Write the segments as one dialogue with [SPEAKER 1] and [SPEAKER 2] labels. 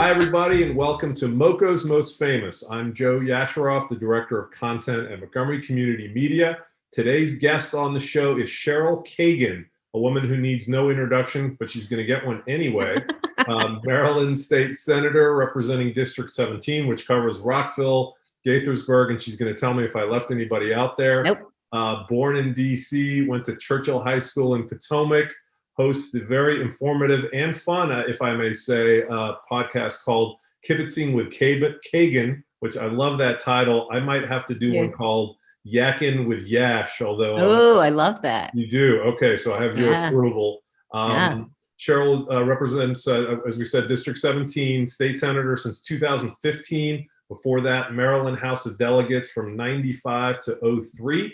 [SPEAKER 1] Hi, everybody, and welcome to MoCo's Most Famous. I'm Joe Yasharoff, the Director of Content at Montgomery Community Media. Today's guest on the show is Cheryl Kagan, a woman who needs no introduction, but she's going to get one anyway. Maryland State Senator representing District 17, which covers Rockville, Gaithersburg, and she's going to tell me if I left anybody out there.
[SPEAKER 2] Nope.
[SPEAKER 1] Born in D.C., went to Churchill High School in Potomac, hosts the very informative and fun, if I may say, podcast called Kibbitzing with Kagan, which I love that title. I might have to do one called Yakkin' with Yash, although—
[SPEAKER 2] Oh, I love that.
[SPEAKER 1] You do? Okay, so I have your approval. Cheryl represents, as we said, District 17, state senator since 2015. Before that, Maryland House of Delegates from 95 to 03.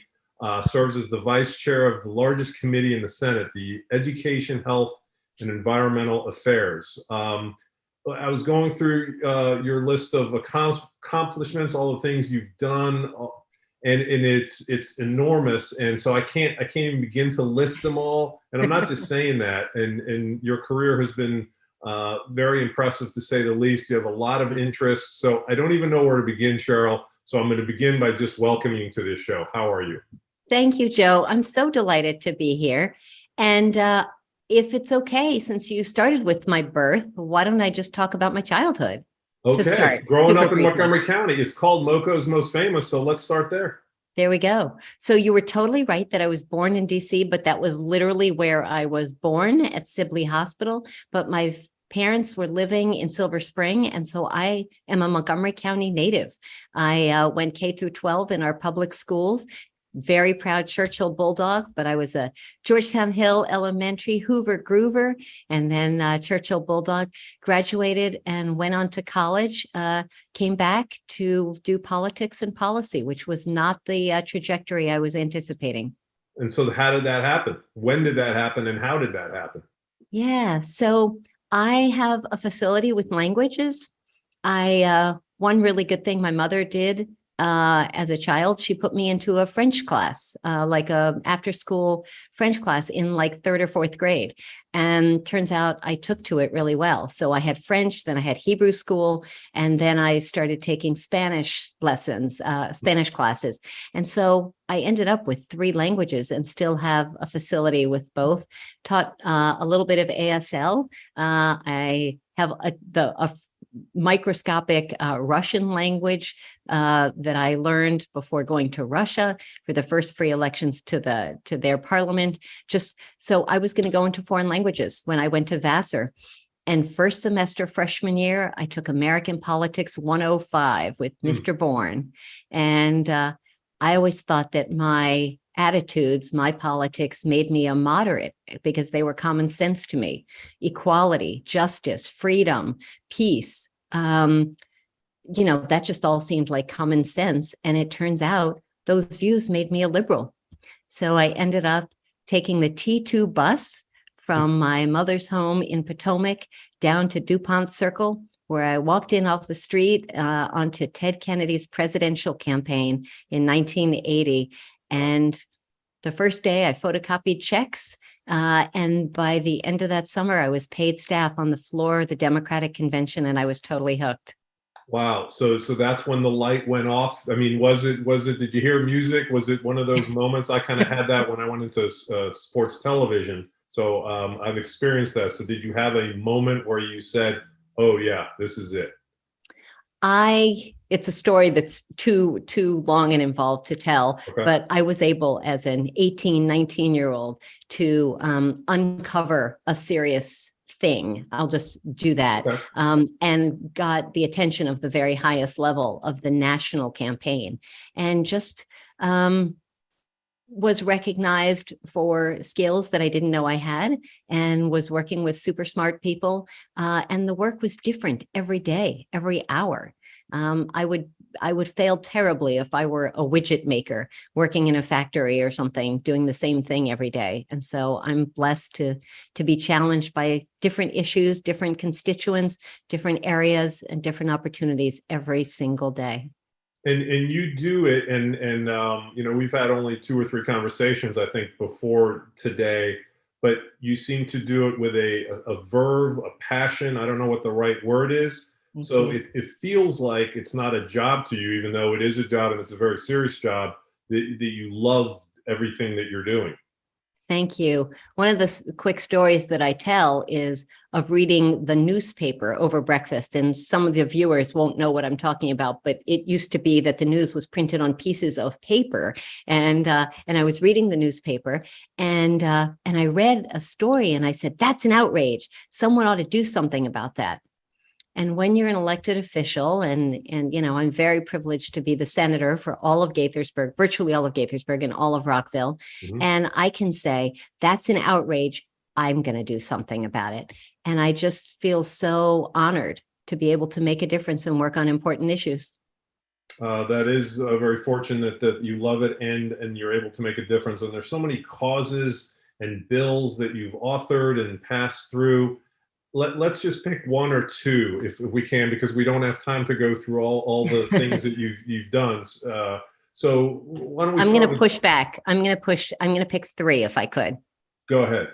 [SPEAKER 1] Serves as the vice chair of the largest committee in the Senate, the Education, Health, and Environmental Affairs. I was going through your list of accomplishments, all the things you've done, and it's enormous. And so I can't even begin to list them all. And I'm not just saying that. And your career has been very impressive, to say the least. You have a lot of interests. So I don't even know where to begin, Cheryl. So I'm going to begin by just welcoming you to this show. How are you?
[SPEAKER 2] Thank you, Joe. I'm so delighted to be here. And if it's okay, since you started with my birth, why don't I just talk about my childhood to start?
[SPEAKER 1] Growing up in Montgomery County. It's called MoCo's Most Famous, so let's start there.
[SPEAKER 2] There we go. So you were totally right that I was born in D.C., but that was literally where I was born, at Sibley Hospital. But my parents were living in Silver Spring, and so I am a Montgomery County native. I went K through 12 in our public schools. Very proud Churchill Bulldog, but I was a Georgetown Hill Elementary Hoover Groover, and then Churchill Bulldog. Graduated and went on to college, came back to do politics and policy, which was not the trajectory I was anticipating.
[SPEAKER 1] And so how did that happen? When did that happen, and how did that happen?
[SPEAKER 2] Yeah, so I have a facility with languages. One really good thing my mother did as a child, she put me into a French class, like a after school French class in like 3rd or 4th grade. And turns out I took to it really well. So I had French, then I had Hebrew school, and then I started taking Spanish lessons, Spanish classes. And so I ended up with 3 languages and still have a facility with both. Taught a little bit of ASL. I have a microscopic Russian language that I learned before going to Russia for the first free elections to their parliament. Just so I was going to go into foreign languages when I went to Vassar. And first semester freshman year, I took American Politics 105 with Mr. Bourne. And I always thought that my attitudes, my politics made me a moderate because they were common sense to me. Equality, justice, freedom, peace. That just all seemed like common sense. And it turns out those views made me a liberal. So I ended up taking the T2 bus from my mother's home in Potomac down to DuPont Circle, where I walked in off the street onto Ted Kennedy's presidential campaign in 1980. And the first day I photocopied checks. And by the end of that summer, I was paid staff on the floor of the Democratic Convention, and I was totally hooked.
[SPEAKER 1] Wow. So that's when the light went off. I mean, did you hear music? Was it one of those moments? I kind of had that when I went into sports television. So I've experienced that. So did you have a moment where you said, oh yeah, this is it?
[SPEAKER 2] It's a story that's too long and involved to tell, but I was able as an 18, 19-year-old to uncover a serious thing. I'll just do that. And got the attention of the very highest level of the national campaign, and just was recognized for skills that I didn't know I had, and was working with super smart people. And the work was different every day, every hour. I would fail terribly if I were a widget maker working in a factory or something, doing the same thing every day. And so I'm blessed to be challenged by different issues, different constituents, different areas, and different opportunities every single day.
[SPEAKER 1] And you do it, and we've had only 2 or 3 conversations, I think, before today, but you seem to do it with a verve, a passion. I don't know what the right word is, So it feels like it's not a job to you, even though it is a job and it's a very serious job, that you love everything that you're doing.
[SPEAKER 2] Thank you. One of the quick stories that I tell is of reading the newspaper over breakfast. And some of the viewers won't know what I'm talking about, but it used to be that the news was printed on pieces of paper. And I was reading the newspaper and I read a story and I said, that's an outrage. Someone ought to do something about that. And when you're an elected official, and you know, I'm very privileged to be the senator for all of Gaithersburg, virtually all of Gaithersburg and all of Rockville. Mm-hmm. And I can say, that's an outrage. I'm going to do something about it. And I just feel so honored to be able to make a difference and work on important issues.
[SPEAKER 1] That is very fortunate that you love it and you're able to make a difference. And there's so many causes and bills that you've authored and passed through. Let's just pick one or two if we can, because we don't have time to go through all the things that you've done. So why don't we? I'm going to push
[SPEAKER 2] back. I'm going to pick three if I could.
[SPEAKER 1] Go ahead.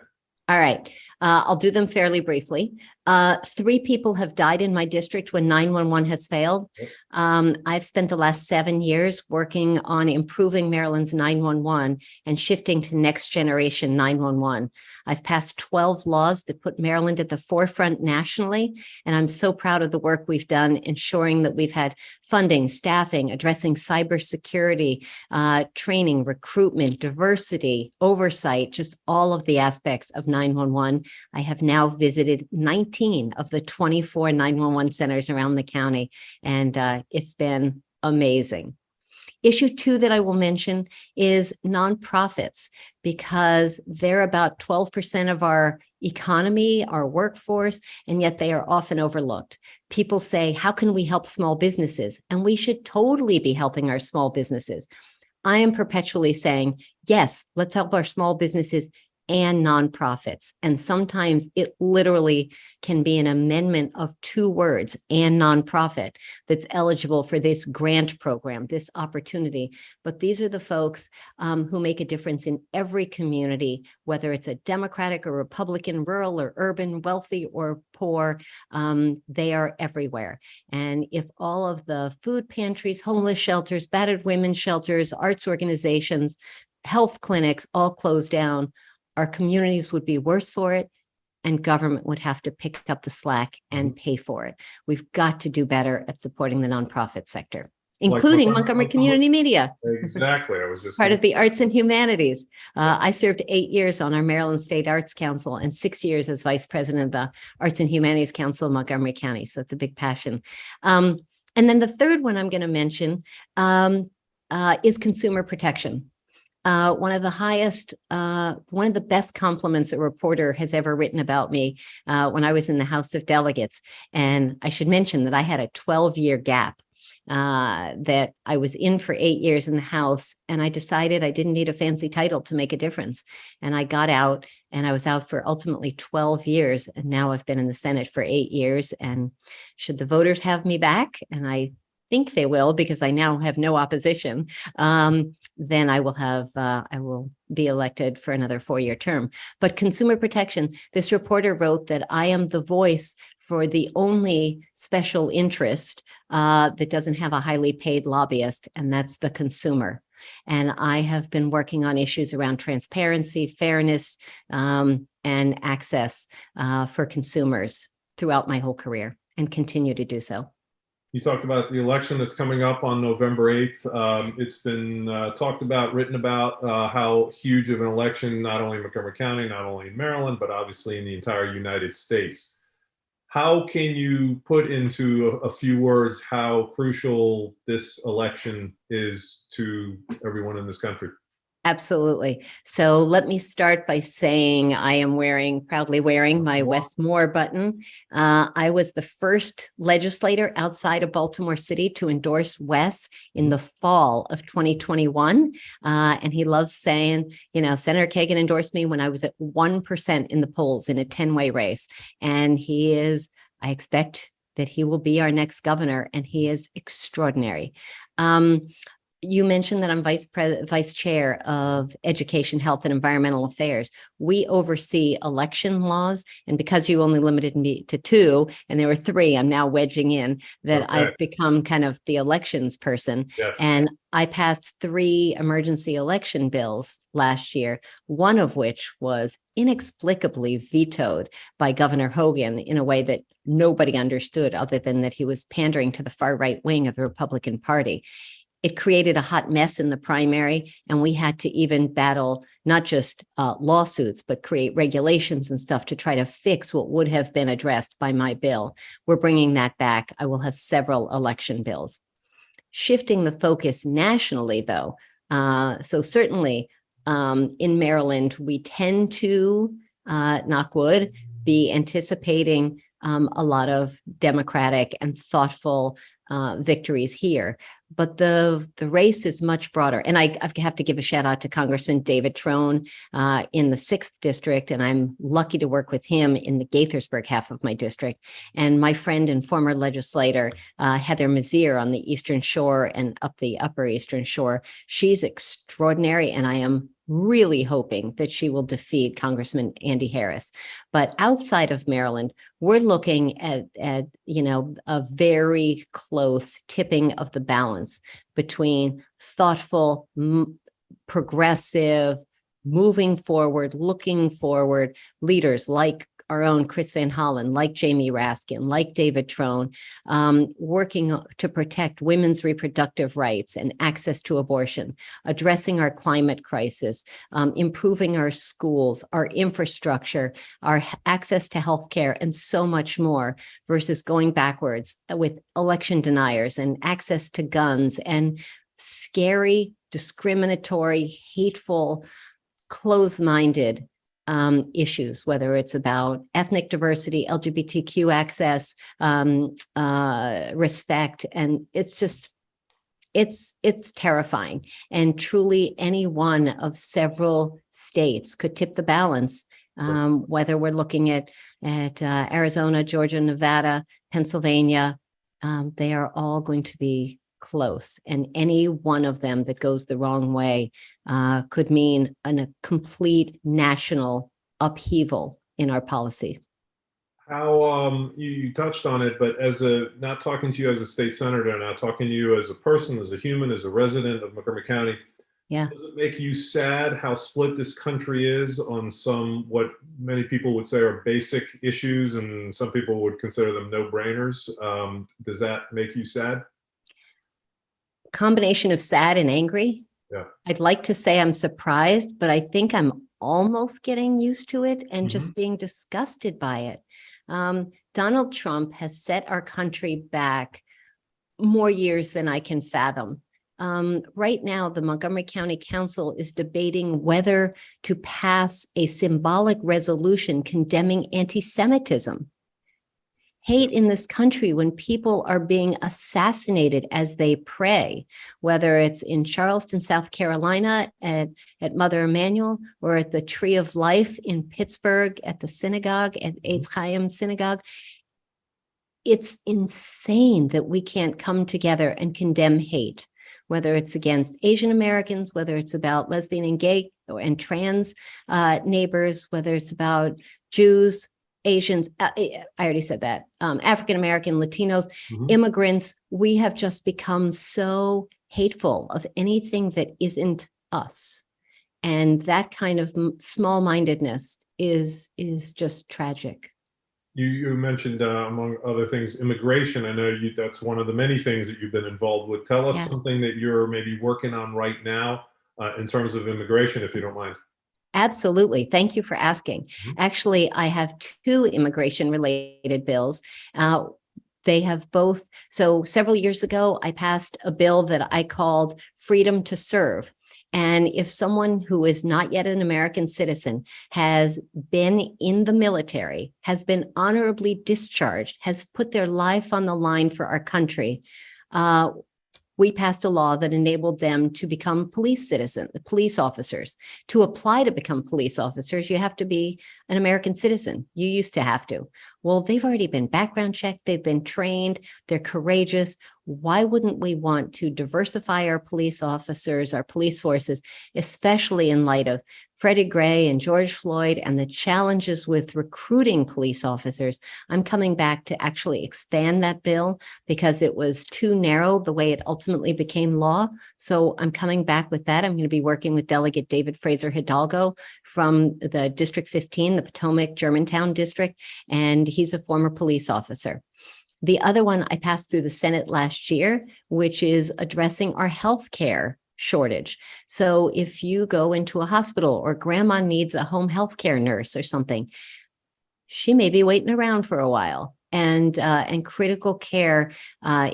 [SPEAKER 2] All right. I'll do them fairly briefly. 3 people have died in my district when 911 has failed. I've spent the last 7 years working on improving Maryland's 911 and shifting to next generation 911. I've passed 12 laws that put Maryland at the forefront nationally, and I'm so proud of the work we've done ensuring that we've had funding, staffing, addressing cybersecurity, training, recruitment, diversity, oversight, just all of the aspects of 911. I have now visited 19 of the 24 911 centers around the county, and it's been amazing. Issue 2 that I will mention is nonprofits, because they're about 12% of our economy, our workforce, and yet they are often overlooked. People say, how can we help small businesses? And we should totally be helping our small businesses. I am perpetually saying, yes, let's help our small businesses and nonprofits. And sometimes it literally can be an amendment of 2 words, and nonprofit, that's eligible for this grant program, this opportunity. But these are the folks who make a difference in every community, whether it's a Democratic or Republican, rural or urban, wealthy or poor, they are everywhere. And if all of the food pantries, homeless shelters, battered women's shelters, arts organizations, health clinics all closed down, our communities would be worse for it, and government would have to pick up the slack and pay for it. We've got to do better at supporting the nonprofit sector, including Montgomery Community Media.
[SPEAKER 1] Exactly. I was just
[SPEAKER 2] part of the arts and humanities. I served 8 years on our Maryland State Arts Council and 6 years as vice president of the Arts and Humanities Council of Montgomery County. So it's a big passion. And then the third one I'm going to mention is consumer protection. One of the best compliments a reporter has ever written about me when I was in the House of Delegates. And I should mention that I had a 12-year gap that I was in for 8 years in the House, and I decided I didn't need a fancy title to make a difference. And I got out, and I was out for ultimately 12 years. And now I've been in the Senate for 8 years. And should the voters have me back, and I think they will, because I now have no opposition, then I will be elected for another 4-year term. But consumer protection, this reporter wrote that I am the voice for the only special interest that doesn't have a highly paid lobbyist, and that's the consumer. And I have been working on issues around transparency, fairness, and access for consumers throughout my whole career, and continue to do so.
[SPEAKER 1] You talked about the election that's coming up on November 8th. It's been talked about, written about how huge of an election, not only in Montgomery County, not only in Maryland, but obviously in the entire United States. How can you put into a few words how crucial this election is to everyone in this country?
[SPEAKER 2] Absolutely. So let me start by saying I am proudly wearing my Wes Moore button. I was the first legislator outside of Baltimore City to endorse Wes in the fall of 2021. And he loves saying, Senator Kagan endorsed me when I was at 1% in the polls in a 10-way race. And I expect that he will be our next governor, and he is extraordinary. You mentioned that I'm vice chair of Education, Health, and Environmental Affairs. We oversee election laws, and because you only limited me to 2, and there were 3, I'm now wedging in that I've become kind of the elections person.
[SPEAKER 1] Yes.
[SPEAKER 2] And I passed 3 emergency election bills last year, one of which was inexplicably vetoed by Governor Hogan in a way that nobody understood, other than that he was pandering to the far right wing of the Republican Party. It created a hot mess in the primary, and we had to even battle not just lawsuits, but create regulations and stuff to try to fix what would have been addressed by my bill. We're bringing that back. I will have several election bills. Shifting the focus nationally, though, so certainly in Maryland, we tend to, knock wood, be anticipating a lot of democratic and thoughtful victories here. But the race is much broader. And I have to give a shout out to Congressman David Trone in the 6th district. And I'm lucky to work with him in the Gaithersburg half of my district. And my friend and former legislator, Heather Mazier on the Eastern Shore and up the Upper Eastern Shore. She's extraordinary. And I am really hoping that she will defeat Congressman Andy Harris. But outside of Maryland, we're looking at a very close tipping of the balance between thoughtful, progressive, moving forward, looking forward leaders like our own Chris Van Hollen, like Jamie Raskin, like David Trone, working to protect women's reproductive rights and access to abortion, addressing our climate crisis, improving our schools, our infrastructure, our access to healthcare, and so much more, versus going backwards with election deniers and access to guns and scary, discriminatory, hateful, close-minded issues, whether it's about ethnic diversity, LGBTQ access, respect. And it's just, it's terrifying. And truly any one of several states could tip the balance, whether we're looking at Arizona, Georgia, Nevada, Pennsylvania. They are all going to be close, and any one of them that goes the wrong way could mean a complete national upheaval in our policy.
[SPEAKER 1] How you touched on it, but not talking to you as a state senator, not talking to you as a person, as a human, as a resident of Montgomery County.
[SPEAKER 2] Yeah.
[SPEAKER 1] Does it make you sad how split this country is on some, what many people would say are basic issues, and some people would consider them no-brainers? Does that make you sad?
[SPEAKER 2] Combination of sad and angry.
[SPEAKER 1] Yeah.
[SPEAKER 2] I'd like to say I'm surprised, but I think I'm almost getting used to it and just being disgusted by it. Donald Trump has set our country back more years than I can fathom. Right now, the Montgomery County Council is debating whether to pass a symbolic resolution condemning anti-Semitism. Hate in this country when people are being assassinated as they pray, whether it's in Charleston, South Carolina at Mother Emanuel, or at the Tree of Life in Pittsburgh at the synagogue, at Eitz Chaim Synagogue. It's insane that we can't come together and condemn hate, whether it's against Asian Americans, whether it's about lesbian and gay and trans neighbors, whether it's about Jews, Asians, I already said that, African-American, Latinos, immigrants. We have just become so hateful of anything that isn't us. And that kind of small-mindedness is just tragic.
[SPEAKER 1] You mentioned, among other things, immigration. I know that's one of the many things that you've been involved with. Tell us something that you're maybe working on right now in terms of immigration, if you don't mind.
[SPEAKER 2] Absolutely. Thank you for asking. Actually, I have 2 immigration-related bills. They have both. So several years ago, I passed a bill that I called Freedom to Serve. And if someone who is not yet an American citizen has been in the military, has been honorably discharged, has put their life on the line for our country, we passed a law that enabled them to become police officers. To apply to become police officers, you have to be an American citizen. You used to have to. Well, they've already been background checked. They've been trained. They're courageous. Why wouldn't we want to diversify our police officers, our police forces, especially in light of Freddie Gray and George Floyd and the challenges with recruiting police officers? I'm coming back to actually expand that bill because it was too narrow the way it ultimately became law. So I'm coming back with that. I'm going to be working with Delegate David Fraser Hidalgo from the District 15, the Potomac Germantown District, and he's a former police officer. The other one I passed through the Senate last year, which is addressing our healthcare shortage. So if you go into a hospital or grandma needs a home healthcare nurse or something, she may be waiting around for a while. And critical care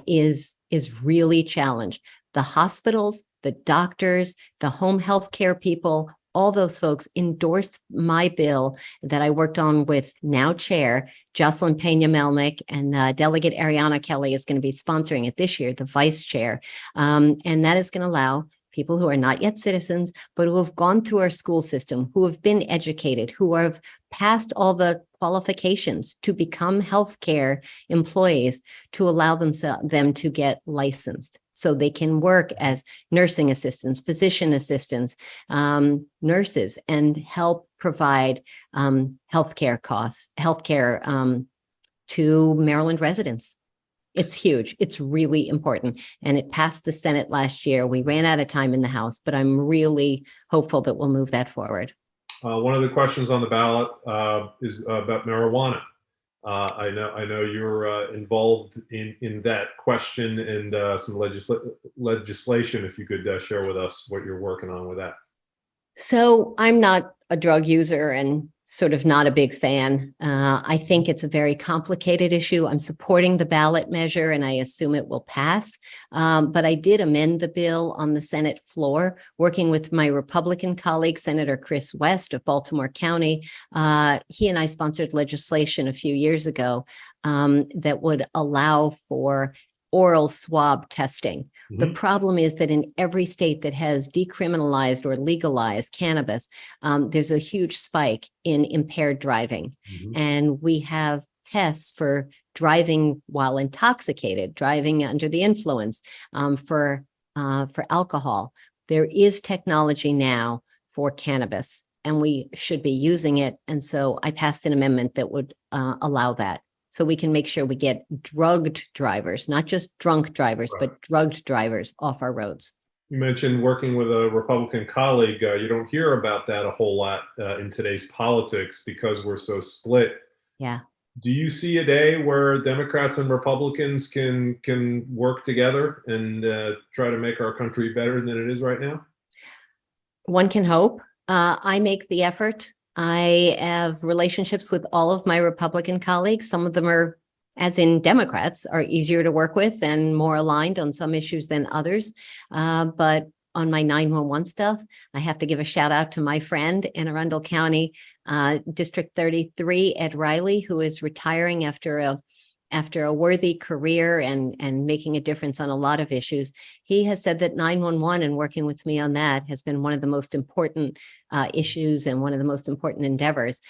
[SPEAKER 2] is really challenged. The hospitals, the doctors, the home healthcare people, all those folks endorsed my bill that I worked on with now Chair Jocelyn Pena-Melnick, and Delegate Ariana Kelly is going to be sponsoring it this year, the Vice Chair. And that is going to allow people who are not yet citizens, but who have gone through our school system, who have been educated, who have passed all the qualifications to become healthcare employees, to allow them to get licensed so they can work as nursing assistants, physician assistants, nurses, and help provide healthcare to Maryland residents. It's huge. It's really important. And it passed the Senate last year. We ran out of time in the House, but I'm really hopeful that we'll move that forward.
[SPEAKER 1] One of the questions on the ballot is about marijuana. I know you're involved in that question and some legislation. If you could share with us what you're working on with that.
[SPEAKER 2] So I'm not a drug user and sort of not a big fan. I think it's a very complicated issue. I'm supporting the ballot measure and I assume it will pass. But I did amend the bill on the Senate floor, working with my Republican colleague, Senator Chris West of Baltimore County. He and I sponsored legislation a few years ago that would allow for oral swab testing. The problem is that in every state that has decriminalized or legalized cannabis, there's a huge spike in impaired driving. And we have tests for driving while intoxicated, driving under the influence, for alcohol. There is technology now for cannabis, and we should be using it. And so I passed an amendment that would allow that. So we can make sure we get drugged drivers, not just drunk drivers, but drugged drivers off our roads.
[SPEAKER 1] You mentioned working with a Republican colleague. You don't hear about that a whole lot in today's politics because we're so split.
[SPEAKER 2] Yeah.
[SPEAKER 1] Do you see a day where Democrats and Republicans can work together and try to make our country better than it is right now?
[SPEAKER 2] One can hope. I make the effort. I have relationships with all of my Republican colleagues. Some of them are, as in Democrats, are easier to work with and more aligned on some issues than others. But on my 911 stuff, I have to give a shout out to my friend in Arundel County, District 33, Ed Riley, who is retiring after a worthy career and making a difference on a lot of issues. He has said that 911 and working with me on that has been one of the most important issues and one of the most important endeavors.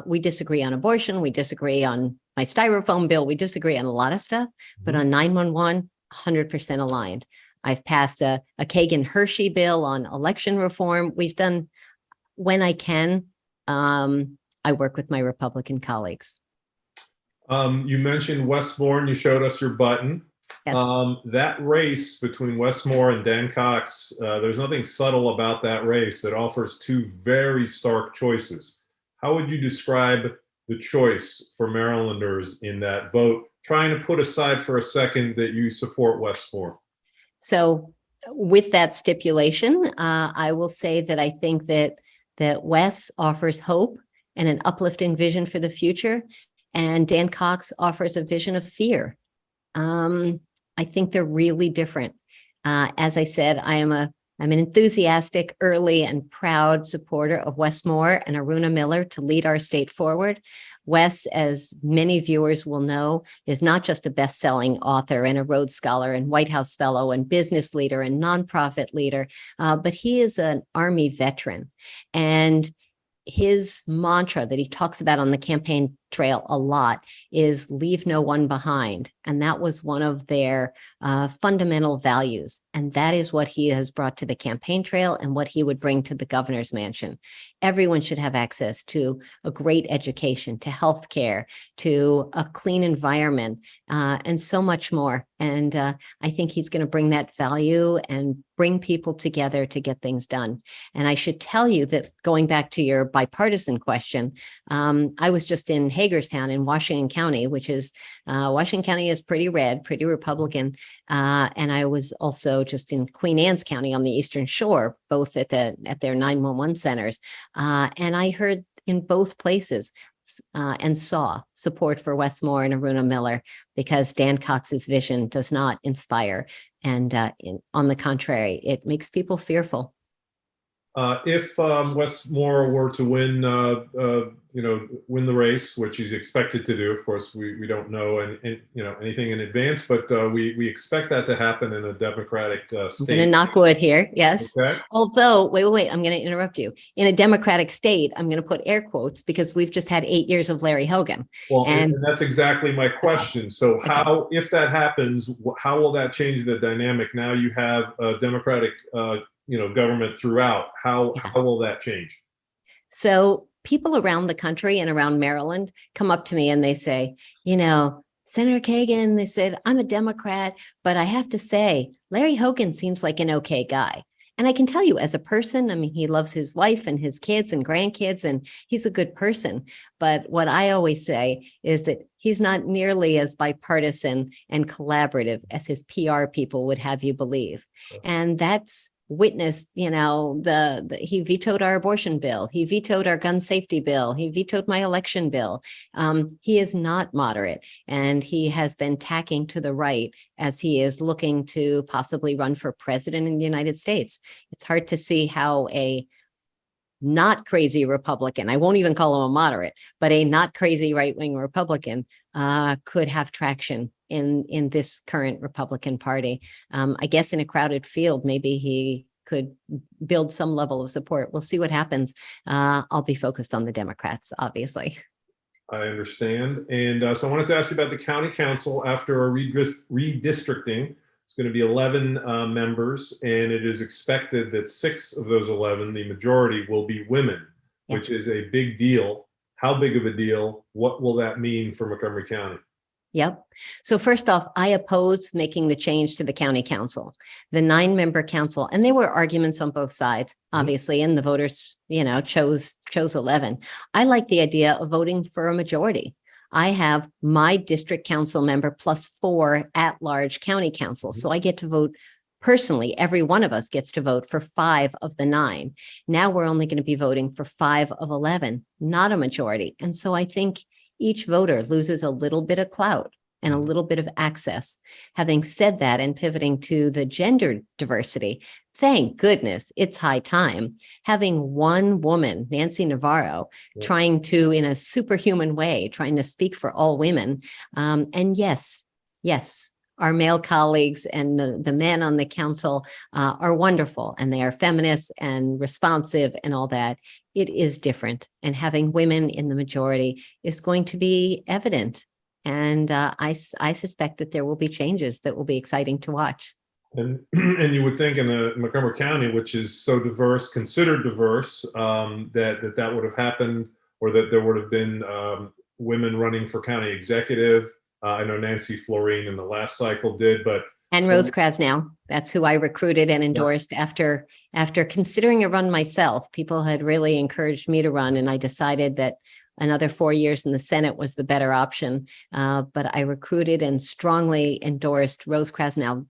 [SPEAKER 2] We disagree on abortion. We disagree on my styrofoam bill. We disagree on a lot of stuff, but on 911, 100% aligned. I've passed a Kagan-Hershey bill on election reform. We've done, when I can, I work with my Republican colleagues.
[SPEAKER 1] You mentioned Wes Moore and you showed us your button.
[SPEAKER 2] Yes.
[SPEAKER 1] That race between Wes Moore and Dan Cox, there's nothing subtle about that race. It offers two very stark choices. How would you describe the choice for Marylanders in that vote, trying to put aside for a second that you support Wes Moore?
[SPEAKER 2] So with that stipulation, I will say that I think that Wes offers hope and an uplifting vision for the future. And Dan Cox offers a vision of fear. I think they're really different. As I said, I'm an enthusiastic, early, and proud supporter of Wes Moore and Aruna Miller to lead our state forward. Wes, as many viewers will know, is not just a best-selling author and a Rhodes Scholar and White House Fellow and business leader and nonprofit leader, but he is an Army veteran. And his mantra that he talks about on the campaign trail a lot is leave no one behind. And that was one of their fundamental values. And that is what he has brought to the campaign trail and what he would bring to the governor's mansion. Everyone should have access to a great education, to healthcare, to a clean environment, and so much more. And I think he's going to bring that value and bring people together to get things done. And I should tell you that, going back to your bipartisan question, I was just in Hagerstown in Washington County, which is, Washington County is pretty red, pretty Republican. And I was also just in Queen Anne's County on the Eastern Shore, both at their 911 centers. And I heard in both places and saw support for Wes Moore and Aruna Miller, because Dan Cox's vision does not inspire. And on the contrary, it makes people fearful.
[SPEAKER 1] If Wes Moore were to win, win the race, which he's expected to do, of course, we don't know anything in advance, but we expect that to happen in a Democratic state.
[SPEAKER 2] I'm going to knock wood here, yes.
[SPEAKER 1] Okay.
[SPEAKER 2] Although, wait, I'm going to interrupt you. In a Democratic state, I'm going to put air quotes because we've just had 8 years of Larry Hogan.
[SPEAKER 1] Well, and that's exactly my question. Okay. So how, if that happens, how will that change the dynamic? Now you have a Democratic government throughout. How will that change?
[SPEAKER 2] So people around the country and around Maryland come up to me and they say, Senator Kagan, they said, I'm a Democrat, but I have to say, Larry Hogan seems like an okay guy. And I can tell you, as a person, I mean, he loves his wife and his kids and grandkids, and he's a good person. But what I always say is that he's not nearly as bipartisan and collaborative as his PR people would have you believe. And that's witnessed, he vetoed our abortion bill. He vetoed our gun safety bill. He vetoed my election bill. He is not moderate, and he has been tacking to the right as he is looking to possibly run for president in the United States. It's hard to see how a not crazy Republican, I won't even call him a moderate, but a not crazy right-wing Republican could have traction in this current Republican Party. I guess in a crowded field, maybe he could build some level of support. We'll see what happens. I'll be focused on the Democrats, obviously.
[SPEAKER 1] I understand. And so I wanted to ask you about the county council after a redistricting. It's going to be 11 members, and it is expected that 6 of those 11, the majority, will be women, yes, which is a big deal. How big of a deal? What will that mean for Montgomery County?
[SPEAKER 2] Yep. So first off, I oppose making the change to the county council, the 9-member council, and there were arguments on both sides, obviously, and the voters, chose 11. I like the idea of voting for a majority. I have my district council member plus 4 at-large county council. So I get to vote personally. Every one of us gets to vote for 5 of the 9. Now we're only going to be voting for 5 of 11, not a majority. And so I think each voter loses a little bit of clout and a little bit of access. Having said that, and pivoting to the gender diversity, thank goodness it's high time. Having one woman, Nancy Navarro, trying to, in a superhuman way, trying to speak for all women. And yes, our male colleagues and the men on the council are wonderful, and they are feminists and responsive and all that. It is different. And having women in the majority is going to be evident. And I suspect that there will be changes that will be exciting to watch.
[SPEAKER 1] And you would think in Montgomery County, which is so diverse, considered diverse, that would have happened, or that there would have been women running for county executive. I know Nancy Florine in the last cycle did, but
[SPEAKER 2] and Rose Krasnow, that's who I recruited and endorsed after considering a run myself. People had really encouraged me to run, and I decided that another 4 years in the Senate was the better option. But I recruited and strongly endorsed Rose Krasnow,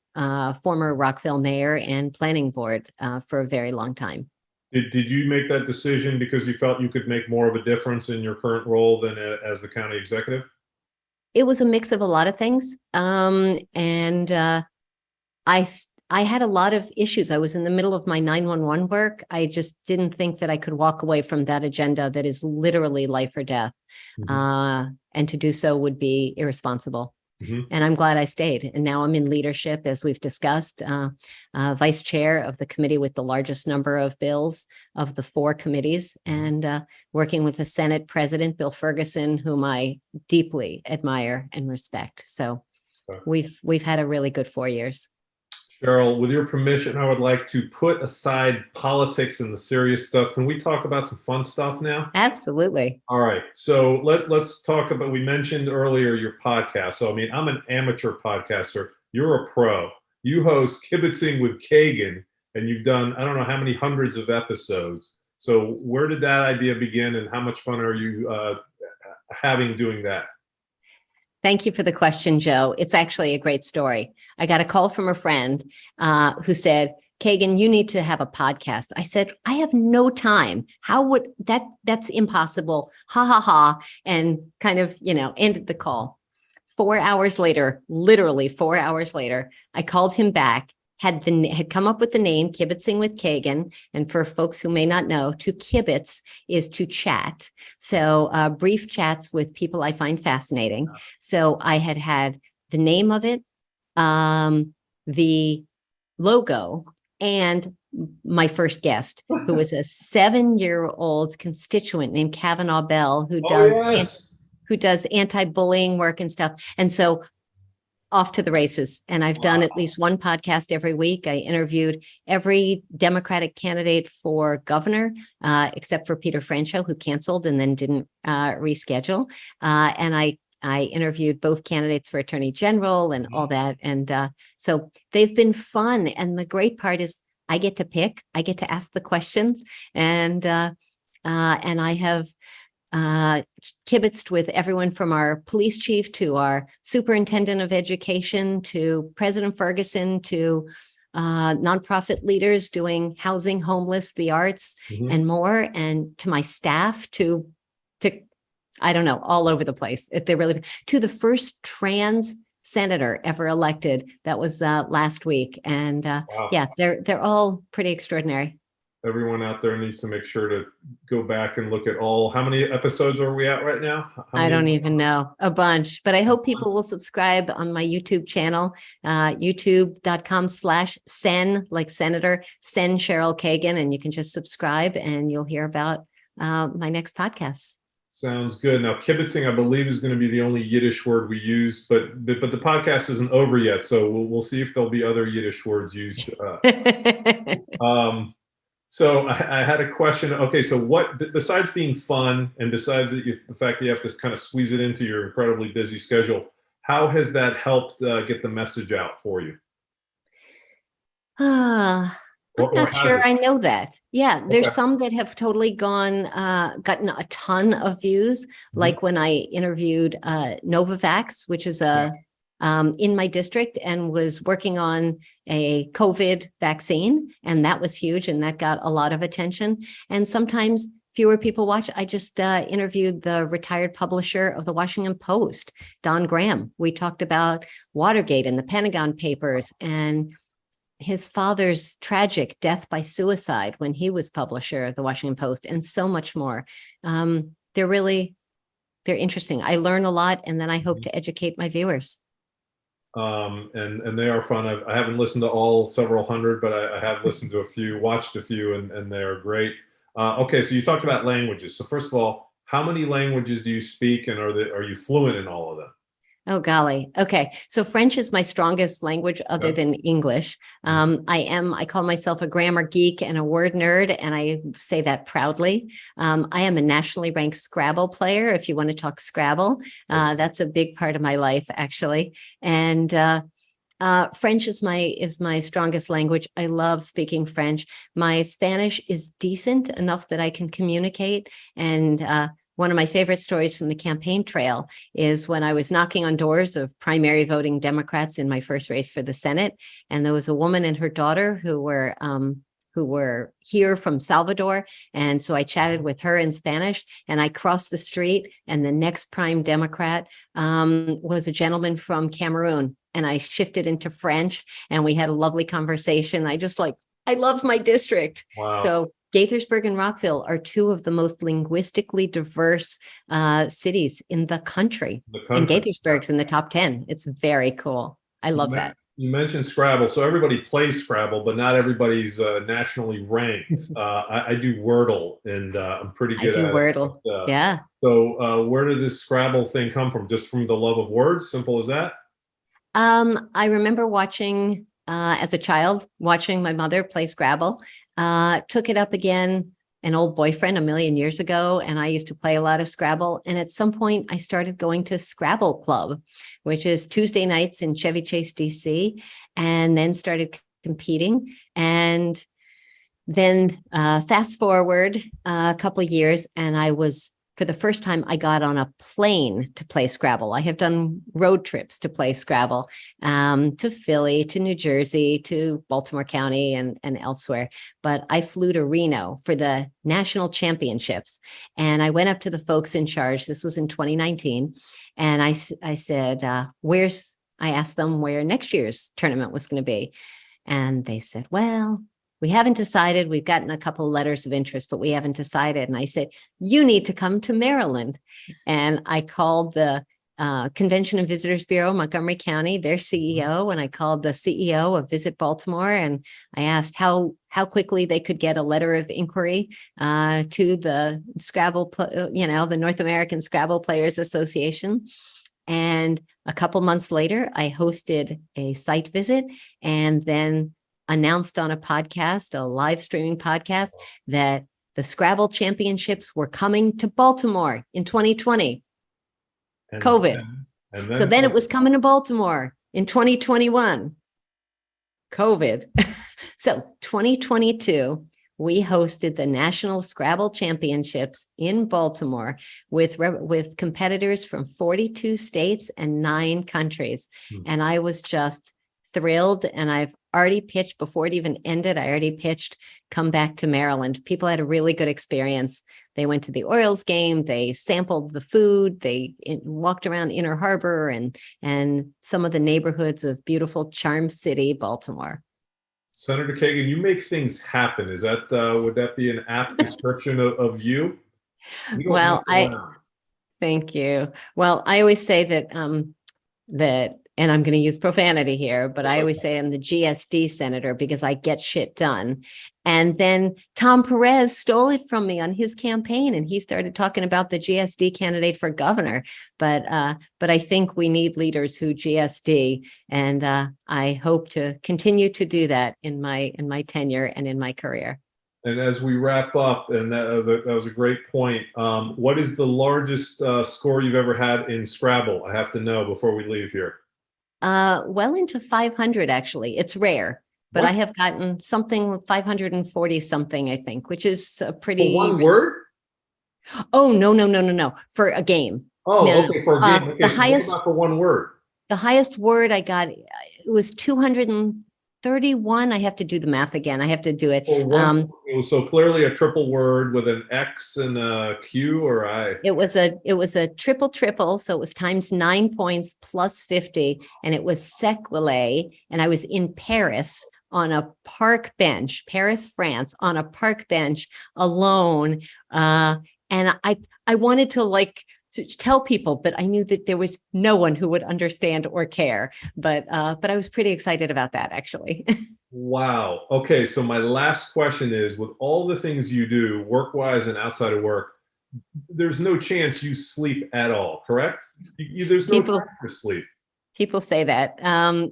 [SPEAKER 2] former Rockville mayor and planning board for a very long time.
[SPEAKER 1] Did you make that decision because you felt you could make more of a difference in your current role than as the county executive? It
[SPEAKER 2] was a mix of a lot of things. I I had a lot of issues. I was in the middle of my 911 work. I just didn't think that I could walk away from that agenda that is literally life or death. And to do so would be irresponsible. And I'm glad I stayed. And now I'm in leadership, as we've discussed, vice chair of the committee with the largest number of bills of the 4 committees, and working with the Senate President, Bill Ferguson, whom I deeply admire and respect. So we've had a really good 4 years.
[SPEAKER 1] Cheryl, with your permission, I would like to put aside politics and the serious stuff. Can we talk about some fun stuff now?
[SPEAKER 2] Absolutely.
[SPEAKER 1] All right. So let's talk about, we mentioned earlier your podcast. So, I mean, I'm an amateur podcaster. You're a pro. You host Kibbitzing with Kagan, and you've done, I don't know how many hundreds of episodes. So where did that idea begin, and how much fun are you having doing that?
[SPEAKER 2] Thank you for the question, Joe. It's actually a great story. I got a call from a friend who said, Kagan, you need to have a podcast. I said, I have no time. How would that's impossible. Ha ha ha. And kind of, ended the call. 4 hours later, literally 4 hours later, I called him back, had come up with the name Kibbitzing with Kagan. And for folks who may not know, to kibitz is to chat. So brief chats with people I find fascinating. So I had the name of it, the logo, and my first guest, who was a 7-year-old constituent named Kavanaugh Bell, who does anti-bullying work and stuff. And so off to the races. And I've done at least one podcast every week. I interviewed every Democratic candidate for governor, except for Peter Franchot, who canceled and then didn't reschedule. And I interviewed both candidates for attorney general and all that. And so they've been fun. And the great part is I get to pick, I get to ask the questions, and I have kibitzed with everyone from our police chief to our superintendent of education to President Ferguson to nonprofit leaders doing housing, homeless, the arts, and more, and to my staff to I don't know, all over the place. If they really to the first trans senator ever elected, that was last week, and yeah, they're all pretty extraordinary.
[SPEAKER 1] Everyone out there needs to make sure to go back and look at how many episodes are we at right now?
[SPEAKER 2] I don't even know, a bunch, but I hope people will subscribe on my YouTube channel, youtube.com/sen, like Senator, Sen Cheryl Kagan, and you can just subscribe and you'll hear about my next podcast.
[SPEAKER 1] Sounds good. Now, kibitzing, I believe, is going to be the only Yiddish word we use, but the podcast isn't over yet, so we'll see if there'll be other Yiddish words used. So I had a question. Okay, so what, besides being fun and besides the fact that you have to kind of squeeze it into your incredibly busy schedule, how has that helped get the message out for you?
[SPEAKER 2] I'm not sure I know that. Yeah, there's some that have totally gotten a ton of views, like when I interviewed Novavax, which is in my district, and was working on a COVID vaccine. And that was huge. And that got a lot of attention. And sometimes fewer people watch. I just interviewed the retired publisher of the Washington Post, Don Graham. We talked about Watergate and the Pentagon Papers and his father's tragic death by suicide when he was publisher of the Washington Post, and so much more. They're interesting. I learn a lot, and then I hope to educate my viewers.
[SPEAKER 1] And they are fun. I haven't listened to all several hundred, but I have listened to a few, watched a few, and they're great. Okay, so you talked about languages. So first of all, how many languages do you speak, and are you fluent in all of them?
[SPEAKER 2] Oh, golly. Okay. So French is my strongest language other than English. I call myself a grammar geek and a word nerd, and I say that proudly. I am a nationally ranked Scrabble player. If you want to talk Scrabble, that's a big part of my life, actually. And French is my strongest language. I love speaking French. My Spanish is decent enough that I can communicate. And one of my favorite stories from the campaign trail is when I was knocking on doors of primary voting Democrats in my first race for the Senate. And there was a woman and her daughter who who were here from Salvador. And so I chatted with her in Spanish, and I crossed the street, and the next prime Democrat was a gentleman from Cameroon. And I shifted into French, and we had a lovely conversation. I love my district.
[SPEAKER 1] Wow.
[SPEAKER 2] So Gaithersburg and Rockville are two of the most linguistically diverse cities in the country. And Gaithersburg's in the top 10. It's very cool. I love that.
[SPEAKER 1] You mentioned Scrabble. So everybody plays Scrabble, but not everybody's nationally ranked. I do Wordle, and I'm pretty good at
[SPEAKER 2] Wordle.
[SPEAKER 1] It.
[SPEAKER 2] Yeah.
[SPEAKER 1] So where did this Scrabble thing come from? Just from the love of words? Simple as that?
[SPEAKER 2] I remember watching, as a child, watching my mother play Scrabble. Took it up again, an old boyfriend a million years ago, and I used to play a lot of Scrabble. And at some point, I started going to Scrabble Club, which is Tuesday nights in Chevy Chase, DC, and then started competing. And then fast forward a couple of years, and for the first time, I got on a plane to play Scrabble. I have done road trips to play Scrabble, to Philly, to New Jersey, to Baltimore County, and elsewhere. But I flew to Reno for the national championships. And I went up to the folks in charge. This was in 2019. And I said, I asked them where next year's tournament was going to be. And they said, well, we haven't decided. We've gotten a couple of letters of interest, but we haven't decided. And I said, you need to come to Maryland. And I called the Convention and Visitors Bureau, Montgomery County, their CEO, and I called the CEO of Visit Baltimore, and I asked how quickly they could get a letter of inquiry to the Scrabble, the North American Scrabble Players Association. And a couple months later, I hosted a site visit, and then announced on a podcast, a live streaming podcast, that the Scrabble Championships were coming to Baltimore in 2020. COVID. So then it was coming to Baltimore in 2021. COVID. So 2022, we hosted the National Scrabble Championships in Baltimore with competitors from 42 states and 9 countries. And I was just thrilled. And I've already pitched, before it even ended, I already pitched, come back to Maryland. People had a really good experience. They went to the Orioles game, they sampled the food, they walked around Inner Harbor and some of the neighborhoods of beautiful Charm City, Baltimore.
[SPEAKER 1] Senator Kagan, you make things happen. Is that, would that be an apt description of you?
[SPEAKER 2] Well, thank you. Well, I always say that, and I'm going to use profanity here, but I always say I'm the GSD senator because I get shit done. And then Tom Perez stole it from me on his campaign, and he started talking about the GSD candidate for governor. But I think we need leaders who GSD, and I hope to continue to do that in my tenure and in my career.
[SPEAKER 1] And as we wrap up, and that was a great point, what is the largest score you've ever had in Scrabble? I have to know before we leave here.
[SPEAKER 2] Well into 500, actually. It's rare, but I have gotten something 540 something, I think, which is a pretty.
[SPEAKER 1] For one word?
[SPEAKER 2] Oh, no. For a game.
[SPEAKER 1] Oh,
[SPEAKER 2] no,
[SPEAKER 1] okay, for a game. Okay,
[SPEAKER 2] the
[SPEAKER 1] so
[SPEAKER 2] highest,
[SPEAKER 1] what about for one word?
[SPEAKER 2] The highest word I got, it was 231. I have to do the math again. I have to do it.
[SPEAKER 1] It was so clearly a triple word with an X and a Q or I.
[SPEAKER 2] It was a triple, so it was times 9 points plus 50, and it was Seclele, and I was in Paris on a park bench, Paris, France, on a park bench alone, and I wanted to tell people, but I knew that there was no one who would understand or care. But I was pretty excited about that, actually.
[SPEAKER 1] Wow. Okay. So my last question is, with all the things you do, work-wise and outside of work, there's no chance you sleep at all, correct? There's no time for sleep.
[SPEAKER 2] People say that.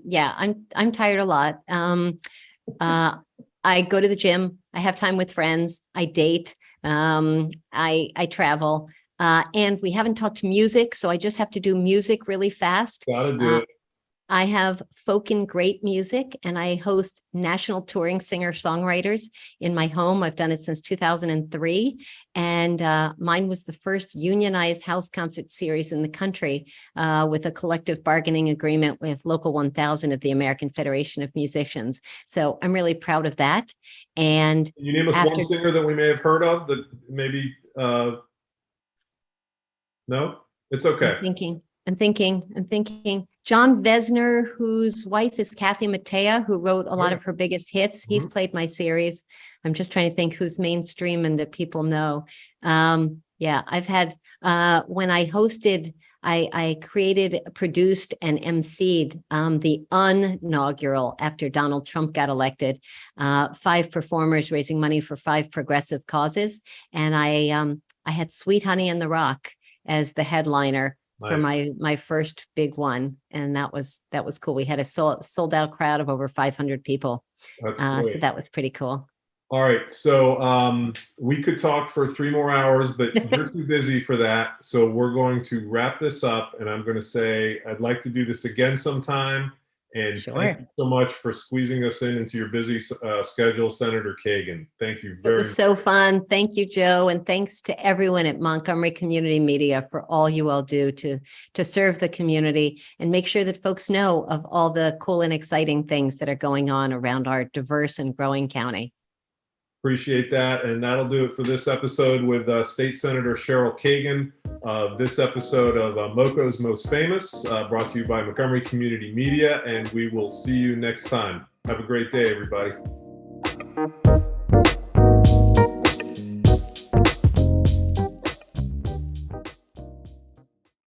[SPEAKER 2] Yeah, I'm tired a lot. I go to the gym. I have time with friends. I date. I travel. And we haven't talked music, so I just have to do music really fast.
[SPEAKER 1] Gotta do it.
[SPEAKER 2] I have folk and great music, and I host national touring singer-songwriters in my home. I've done it since 2003, and mine was the first unionized house concert series in the country with a collective bargaining agreement with Local 1000 of the American Federation of Musicians. So I'm really proud of that. And
[SPEAKER 1] Can you name us one singer that we may have heard of that maybe, no? It's okay.
[SPEAKER 2] I'm thinking. John Vesner, whose wife is Kathy Mattea, who wrote a lot of her biggest hits. He's played my series. I'm just trying to think who's mainstream and that people know. Yeah, I've had, when I hosted, I created, produced, and emceed the inaugural, after Donald Trump got elected, 5 performers raising money for 5 progressive causes. And I had Sweet Honey in the Rock as the headliner. Nice. For my first big one, and that was cool. We had a sold out crowd of over 500 people.
[SPEAKER 1] That's great.
[SPEAKER 2] So that was pretty cool.
[SPEAKER 1] All right, so we could talk for 3 more hours, but you're too busy for that. So we're going to wrap this up, and I'm going to say I'd like to do this again sometime. And thank you so much for squeezing us into your busy schedule, Senator Kagan. Thank you very much.
[SPEAKER 2] It was so fun. Thank you, Joe. And thanks to everyone at Montgomery Community Media for all you all do to serve the community and make sure that folks know of all the cool and exciting things that are going on around our diverse and growing county.
[SPEAKER 1] Appreciate that. And that'll do it for this episode with State Senator Cheryl Kagan. This episode of MoCo's Most Famous, brought to you by Montgomery Community Media, and we will see you next time. Have a great day, everybody.